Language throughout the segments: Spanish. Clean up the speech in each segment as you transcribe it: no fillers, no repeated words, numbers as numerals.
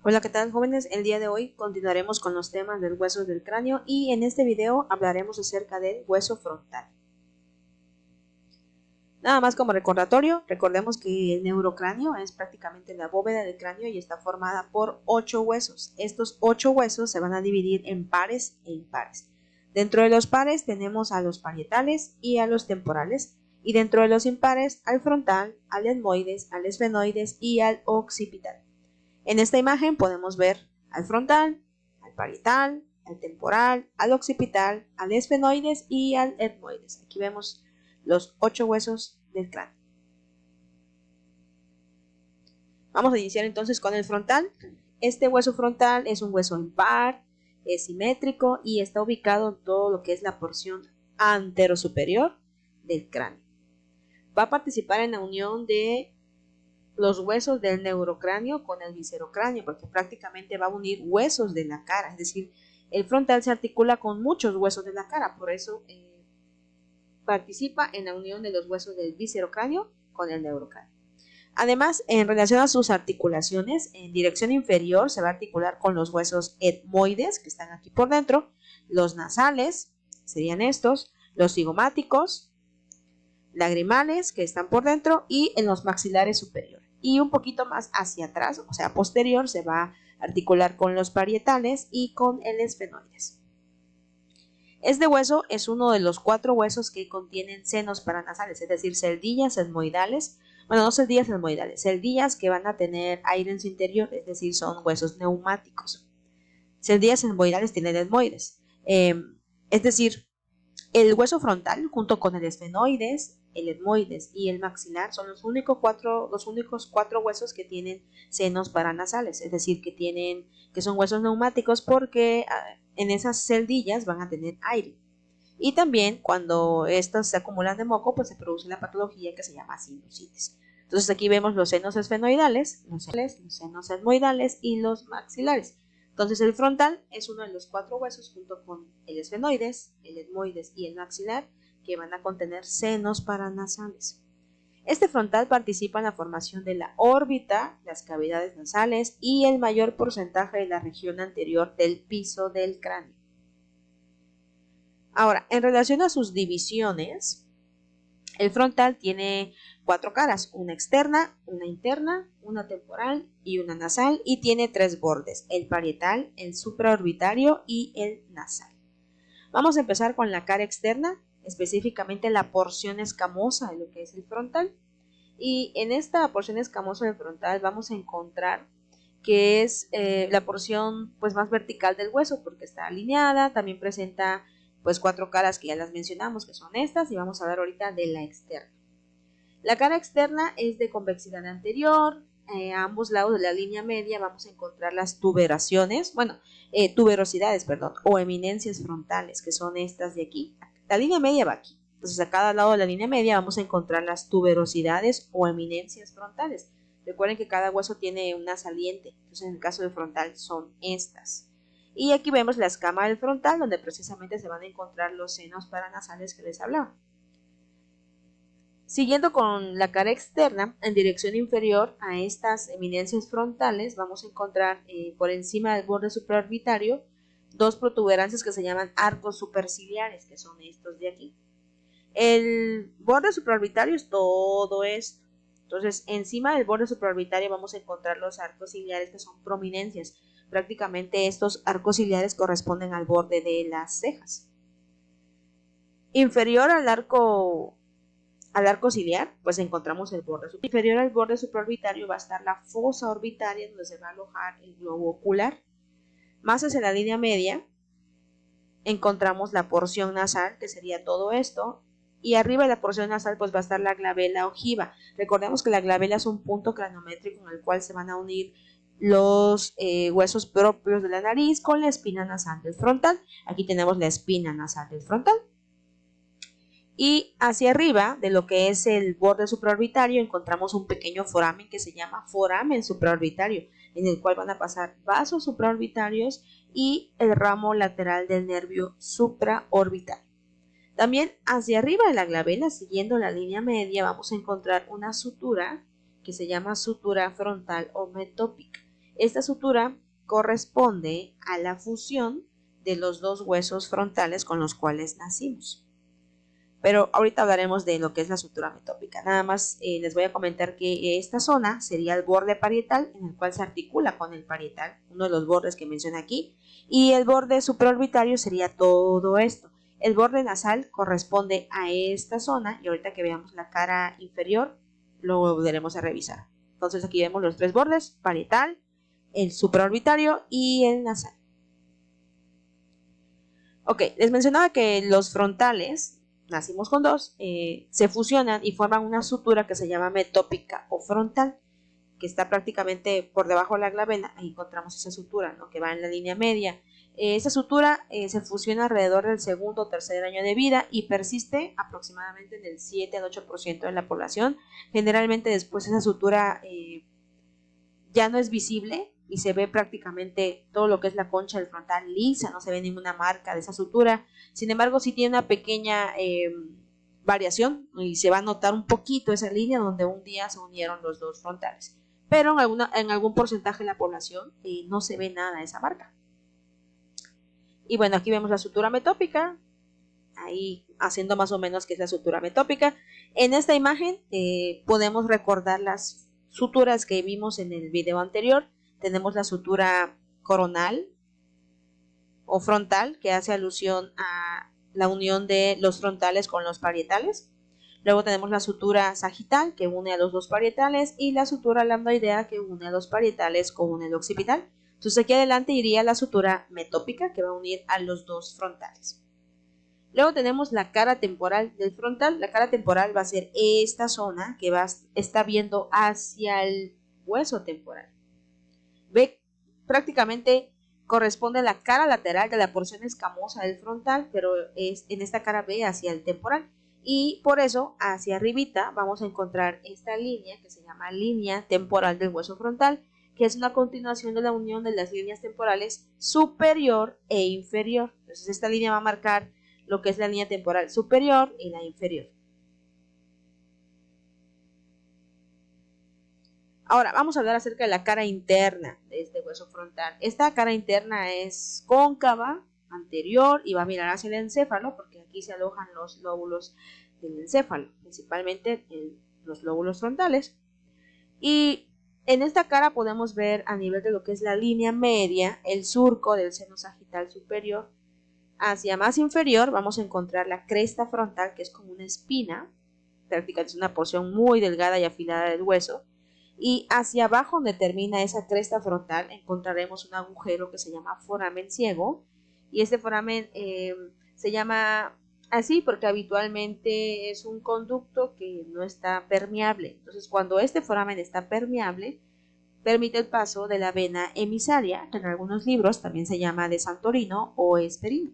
Hola, ¿qué tal, jóvenes? El día de hoy continuaremos con los temas del hueso del cráneo y en este video hablaremos acerca del hueso frontal. Nada más como recordatorio, recordemos que el neurocráneo es prácticamente la bóveda del cráneo y está formada por 8 huesos. Estos 8 huesos se van a dividir en pares e impares. Dentro de los pares tenemos a los parietales y a los temporales, y dentro de los impares al frontal, al etmoides, al esfenoides y al occipital. En esta imagen podemos ver al frontal, al parietal, al temporal, al occipital, al esfenoides y al etmoides. Aquí vemos los 8 huesos del cráneo. Vamos a iniciar entonces con el frontal. Este hueso frontal es un hueso impar, es simétrico y está ubicado en todo lo que es la porción anterosuperior del cráneo. Va a participar en la unión de los huesos del neurocráneo con el viscerocráneo, porque prácticamente va a unir huesos de la cara, es decir, el frontal se articula con muchos huesos de la cara, por eso participa en la unión de los huesos del viscerocráneo con el neurocráneo. Además, en relación a sus articulaciones, en dirección inferior se va a articular con los huesos etmoides, que están aquí por dentro, los nasales, serían estos, los cigomáticos, lagrimales, que están por dentro, y en los maxilares superiores. Y un poquito más hacia atrás, o sea, posterior, se va a articular con los parietales y con el esfenoides. Este hueso es uno de los 4 huesos que contienen senos paranasales, es decir, celdillas etmoidales. Bueno, no celdillas etmoidales, celdillas que van a tener aire en su interior, es decir, son huesos neumáticos. Celdillas etmoidales tienen etmoides. Es decir, el hueso frontal, junto con el esfenoides, el etmoides y el maxilar, son los únicos 4 huesos que tienen senos paranasales, es decir, que son huesos neumáticos porque en esas celdillas van a tener aire. Y también cuando estos se acumulan de moco, pues se produce la patología que se llama sinusitis. Entonces aquí vemos los senos esfenoidales, los senos etmoidales y los maxilares. Entonces el frontal es uno de los 4 huesos junto con el esfenoides, el etmoides y el maxilar que van a contener senos paranasales. Este frontal participa en la formación de la órbita, las cavidades nasales y el mayor porcentaje de la región anterior del piso del cráneo. Ahora, en relación a sus divisiones, el frontal tiene 4 caras, una externa, una interna, una temporal y una nasal, y tiene 3 bordes, el parietal, el supraorbitario y el nasal. Vamos a empezar con la cara externa, específicamente la porción escamosa de lo que es el frontal. Y en esta porción escamosa del frontal vamos a encontrar que es la porción pues más vertical del hueso porque está alineada, también presenta pues 4 caras que ya las mencionamos, que son estas, y vamos a hablar ahorita de la externa. La cara externa es de convexidad anterior, a ambos lados de la línea media vamos a encontrar las tuberosidades, o eminencias frontales, que son estas de aquí. La línea media va aquí, entonces a cada lado de la línea media vamos a encontrar las tuberosidades o eminencias frontales. Recuerden que cada hueso tiene una saliente, entonces en el caso del frontal son estas. Y aquí vemos la escama del frontal, donde precisamente se van a encontrar los senos paranasales que les hablaba. Siguiendo con la cara externa, en dirección inferior a estas eminencias frontales, vamos a encontrar por encima del borde supraorbitario 2 protuberancias que se llaman arcos superciliares, que son estos de aquí. El borde supraorbitario es todo esto. Entonces, encima del borde supraorbitario vamos a encontrar los arcos ciliares, que son prominencias. Prácticamente estos arcos ciliares corresponden al borde de las cejas. Inferior al arco ciliar, pues encontramos el borde superior. Inferior al borde supraorbitario va a estar la fosa orbitaria, donde se va a alojar el globo ocular. Más hacia la línea media encontramos la porción nasal, que sería todo esto, y arriba de la porción nasal pues va a estar la glabela ojiva. Recordemos que la glabela es un punto craniométrico en el cual se van a unir los huesos propios de la nariz con la espina nasal del frontal. Aquí tenemos la espina nasal del frontal. Y hacia arriba de lo que es el borde supraorbitario encontramos un pequeño foramen que se llama foramen supraorbitario, en el cual van a pasar vasos supraorbitarios y el ramo lateral del nervio supraorbitario. También hacia arriba de la glabela, siguiendo la línea media, vamos a encontrar una sutura que se llama sutura frontal o metópica. Esta sutura corresponde a la fusión de los dos huesos frontales con los cuales nacimos. Pero ahorita hablaremos de lo que es la sutura metópica. Nada más les voy a comentar que esta zona sería el borde parietal, en el cual se articula con el parietal, uno de los bordes que mencioné aquí, y el borde supraorbitario sería todo esto. El borde nasal corresponde a esta zona, y ahorita que veamos la cara inferior lo volveremos a revisar. Entonces aquí vemos los tres bordes: parietal, el supraorbitario y el nasal. Ok, les mencionaba que los frontales, nacimos con dos, se fusionan y forman una sutura que se llama metópica o frontal, que está prácticamente por debajo de la glabela. Ahí encontramos esa sutura, ¿no?, que va en la línea media. Esa sutura se fusiona alrededor del segundo o tercer año de vida y persiste aproximadamente en el 7 al 8% de la población. Generalmente después esa sutura ya no es visible y se ve prácticamente todo lo que es la concha del frontal lisa, no se ve ninguna marca de esa sutura. Sin embargo, sí tiene una pequeña variación y se va a notar un poquito esa línea donde un día se unieron los dos frontales. Pero en algún porcentaje de la población no se ve nada de esa marca. Y bueno, aquí vemos la sutura metópica, ahí haciendo más o menos qué es la sutura metópica. En esta imagen podemos recordar las suturas que vimos en el video anterior. Tenemos la sutura coronal o frontal, que hace alusión a la unión de los frontales con los parietales. Luego tenemos la sutura sagital, que une a los dos parietales, y la sutura lambdoidea, que une a los parietales con el occipital. Entonces aquí adelante iría la sutura metópica, que va a unir a los dos frontales. Luego tenemos la cara temporal del frontal. La cara temporal va a ser esta zona que está viendo hacia el hueso temporal. Ve, prácticamente corresponde a la cara lateral de la porción escamosa del frontal, pero en esta cara ve hacia el temporal. Y por eso hacia arribita vamos a encontrar esta línea que se llama línea temporal del hueso frontal, que es una continuación de la unión de las líneas temporales superior e inferior. Entonces esta línea va a marcar lo que es la línea temporal superior y la inferior. Ahora vamos a hablar acerca de la cara interna de este hueso frontal. Esta cara interna es cóncava, anterior, y va a mirar hacia el encéfalo, porque aquí se alojan los lóbulos del encéfalo, principalmente los lóbulos frontales. Y en esta cara podemos ver, a nivel de lo que es la línea media, el surco del seno sagital superior. Hacia más inferior vamos a encontrar la cresta frontal, que es como una espina, prácticamente es una porción muy delgada y afilada del hueso. Y hacia abajo, donde termina esa cresta frontal, encontraremos un agujero que se llama foramen ciego. Y este foramen se llama así porque habitualmente es un conducto que no está permeable. Entonces, cuando este foramen está permeable, permite el paso de la vena emisaria, que en algunos libros también se llama de Santorino o Esperino.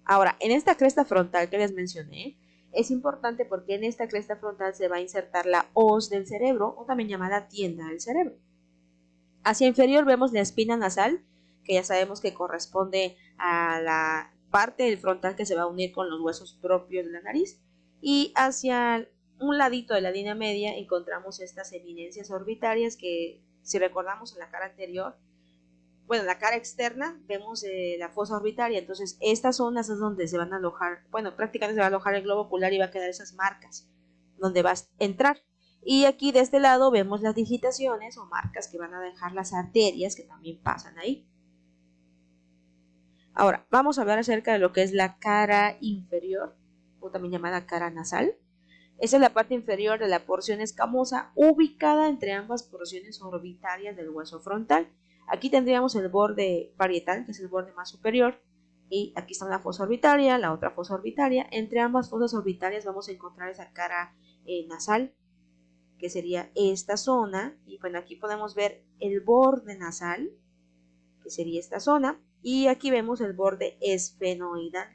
Ahora, en esta cresta frontal que les mencioné, es importante porque en esta cresta frontal se va a insertar la hoz del cerebro, o también llamada tienda del cerebro. Hacia inferior vemos la espina nasal, que ya sabemos que corresponde a la parte del frontal que se va a unir con los huesos propios de la nariz. Y hacia un ladito de la línea media encontramos estas eminencias orbitarias que, si recordamos en la cara anterior, bueno, la cara externa vemos la fosa orbitaria. Entonces estas zonas es donde se van a alojar, bueno, prácticamente se va a alojar el globo ocular y va a quedar esas marcas donde va a entrar. Y aquí de este lado vemos las digitaciones o marcas que van a dejar las arterias que también pasan ahí. Ahora vamos a hablar acerca de lo que es la cara inferior, o también llamada cara nasal. Esa es la parte inferior de la porción escamosa, ubicada entre ambas porciones orbitarias del hueso frontal. Aquí tendríamos el borde parietal, que es el borde más superior, y aquí está una fosa orbitaria, la otra fosa orbitaria. Entre ambas fosas orbitarias vamos a encontrar esa cara nasal, que sería esta zona. Y bueno, aquí podemos ver el borde nasal, que sería esta zona, y aquí vemos el borde esfenoidal.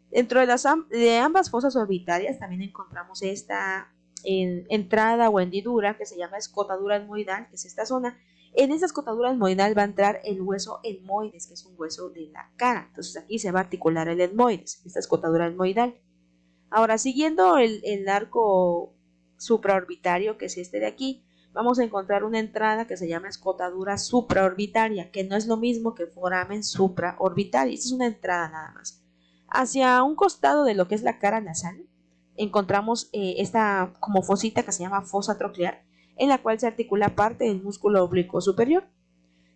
Dentro de ambas fosas orbitarias también encontramos esta entrada o hendidura que se llama escotadura etmoidal, que es esta zona. En esa escotadura etmoidal va a entrar el hueso etmoides, que es un hueso de la cara. Entonces aquí se va a articular el etmoides, esta escotadura etmoidal. Ahora, siguiendo el arco supraorbitario, que es este de aquí, vamos a encontrar una entrada que se llama escotadura supraorbitaria, que no es lo mismo que foramen supraorbitario. Esta es una entrada nada más. Hacia un costado de lo que es la cara nasal, encontramos esta como fosita que se llama fosa troclear, en la cual se articula parte del músculo oblicuo superior.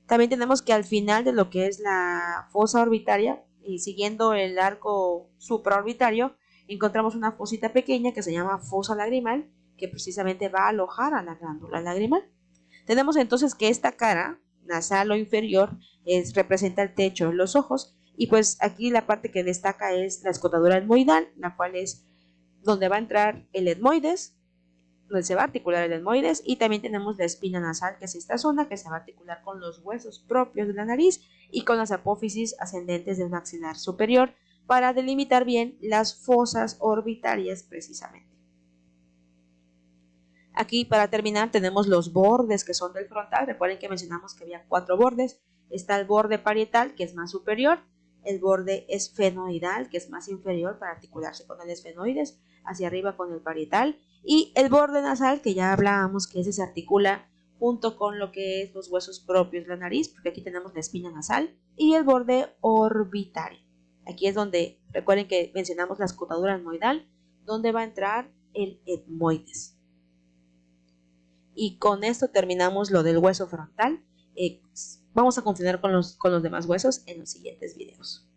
También tenemos que al final de lo que es la fosa orbitaria, y siguiendo el arco supraorbitario, encontramos una fosita pequeña que se llama fosa lagrimal, que precisamente va a alojar a la glándula lagrimal. Tenemos entonces que esta cara nasal o inferior representa el techo de los ojos, y pues aquí la parte que destaca es la escotadura etmoidal, la cual es donde va a entrar el etmoides, donde se va a articular el etmoides, y también tenemos la espina nasal, que es esta zona que se va a articular con los huesos propios de la nariz y con las apófisis ascendentes del maxilar superior para delimitar bien las fosas orbitarias precisamente. Aquí para terminar tenemos los bordes que son del frontal. Recuerden que mencionamos que había 4 bordes. Está el borde parietal, que es más superior, el borde esfenoidal, que es más inferior para articularse con el esfenoides, hacia arriba con el parietal, y el borde nasal, que ya hablábamos que ese se articula junto con lo que es los huesos propios de la nariz, porque aquí tenemos la espina nasal, y el borde orbitario. Aquí es donde, recuerden que mencionamos la escotadura etmoidal, donde va a entrar el etmoides. Y con esto terminamos lo del hueso frontal. Vamos a continuar con los demás huesos en los siguientes videos.